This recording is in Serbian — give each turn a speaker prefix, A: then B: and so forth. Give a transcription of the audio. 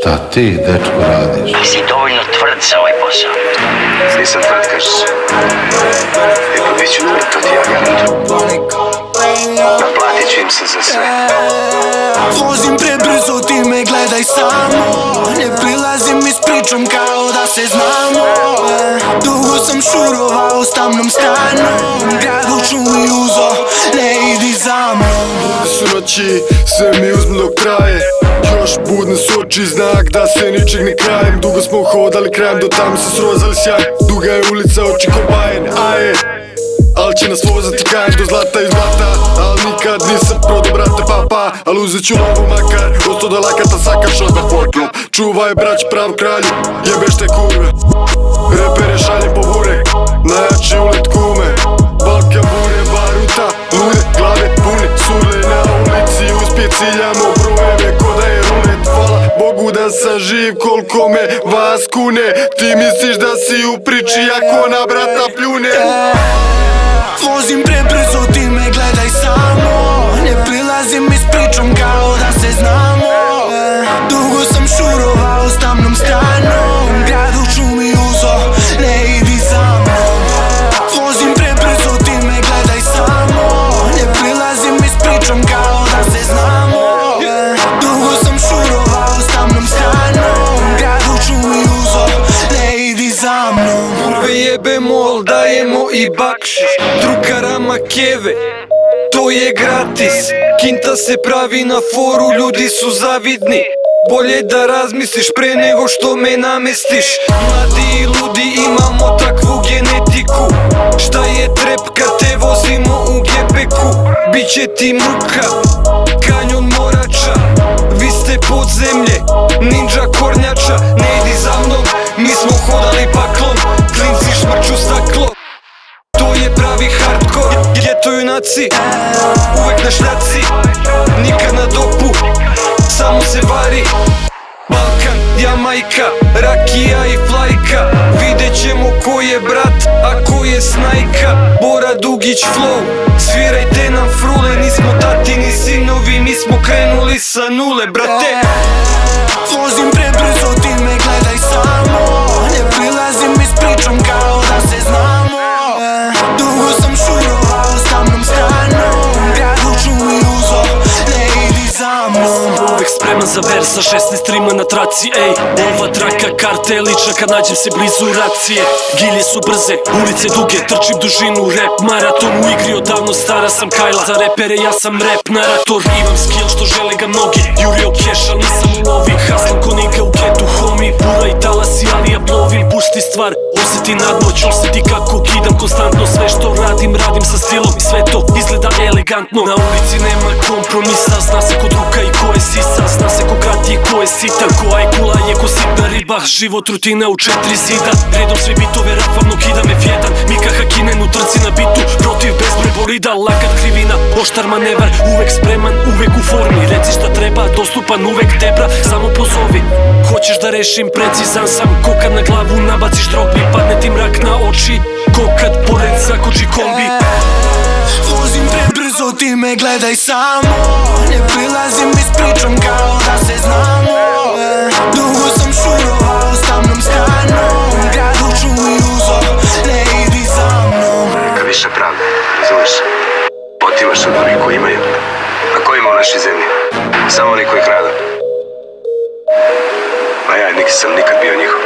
A: Šta ti, dečko, radiš?
B: Nisi dovoljno tvrd za ovaj posao.
C: Nisam tvrd, kažeš. E pa bit ću tvrd, to ti ja garantujem. Naplatit ću im se za sve.
D: Vozim prebrzo, ti me gledaj samo. Ne prilazim i s pričom kao da se znamo. Dugo sam šurovao s tamnom stranom. Grad u šumi uzo, ne idi za mnom.
E: Bude su noći, sve mi uzme dok traje. Još budne su oči, znak da se ničeg ne krajem. Dugo smo hodali krajem, do tamo se srozali sjaj. Duga je ulica, oči ko bajene, aje. Al će nas vozati kajem do zlata i zlata. Al nikad nisam prodao, brate, papa. Al uzet ću lovu makar, od 100 lakata sakaš odmah poklop. Čuvaj brać prav kralju, jebeš te kurve. Repere šaljem po burek, najjači ulet kume. Balkan bure, baruta, lude, glave pune. Surle na ulici, uspje ciljamo brojeve ko da je rulet. Hvala Bogu da sam živ, koliko me vas kune. Ti misliš da si u priči ako na brata pljune.
D: Vozim prebrzo, ti me gledaj samo. Ne prilazim i s pričom kao da se znamo. Dugo sam šurovao s tamnom stranom. Grad u šumi uzo, ne idi za mnom. Vozim prebrzo, ti me gledaj samo. Ne prilazim i s pričom kao da se znamo. Dugo sam šurovao s tamnom stranom. Grad u šumi uzo, ne idi za mnom.
F: Kurve jebemo, al dajemo i bakšiš. Drugarama keve, to je gratis. Kinta se pravi na foru, ljudi su zavidni. Bolje da razmisliš pre nego što me namestiš. Mladi i ludi imamo takvu genetiku. Šta je trep kad te vozimo u gepeku? Biće ti muka, kanjon morača. Vi ste podzemlje, ninja kornjača. Ne idi za mnom, mi smo hodali paklom. Klinci šmrču staklo, to je pravi hardcore. Geto junaci, uvek na šljaci. Nikad na dopu, samo se vari. Balkan, Jamajka, rakija i flajka. Vidjet ćemo ko je brat, a ko je snajka. Bora Dugić flow, svirajte nam frule. Nismo tatini sinovi, mi smo krenuli sa nule, brate.
D: Vozim prebrzo, ti me gledaj samo. Ne prilazim i s pričom kao da se znamo. Dugo sam šurovao s tamnom stranom. Grad u šumi uzo, ne idi za mnom.
G: Uvek spreman za vers sa 16 rima na traci, ej. Ova traka karte lična kad nađem se blizu racije. Gilje su brze, ulice duge, trčim dužinu, rap maraton. U igri odavno stara sam Kajla, za repere ja sam rap narator. Imam skill što žele ga mnogi, jurio cash al nisam u lovi. Haslam ko nigga u getu homi, bura i talasi ali ja plovim. Pušti stvar, osjeti nadmoć, osjeti kako kidam konstantno. Sve što radim, radim sa stilom i sve to izgleda elegantno. Na ulici nema kompromisa, zna se ko druga i ko je sisa. Zna se ko krati i ko je sitan, ko ajkula je ko sitna riba. Život rutina u 4 zida, redom sve bitove rapavno kidam F1. Mika Hakinen u trci na bitu, protiv bezbroj bolida. Lakat krivina, oštar manevar, uvek spreman, uvek u formi. Reci šta treba, dostupan uvek tebra, samo pozovi. Hoćeš da rešim, precizan sam, ko kad na glavu nabaciš drogbi. Padne ti mrak na oči, ko kad pored zakoči kombi.
D: Vozim prebrzo, ti me gledaj samo. Ne prilazim i s pričom kao da se znamo. Dugo sam šurovao s tamnom stranom. Grad u šumi uzo, ne idi za mnom.
C: Neka više pravde, razumeš? Otimaš od onih koji imaju. A ko ima u našoj zemlji? Samo oni koji kradu. A ja nisam nikad bio njihov.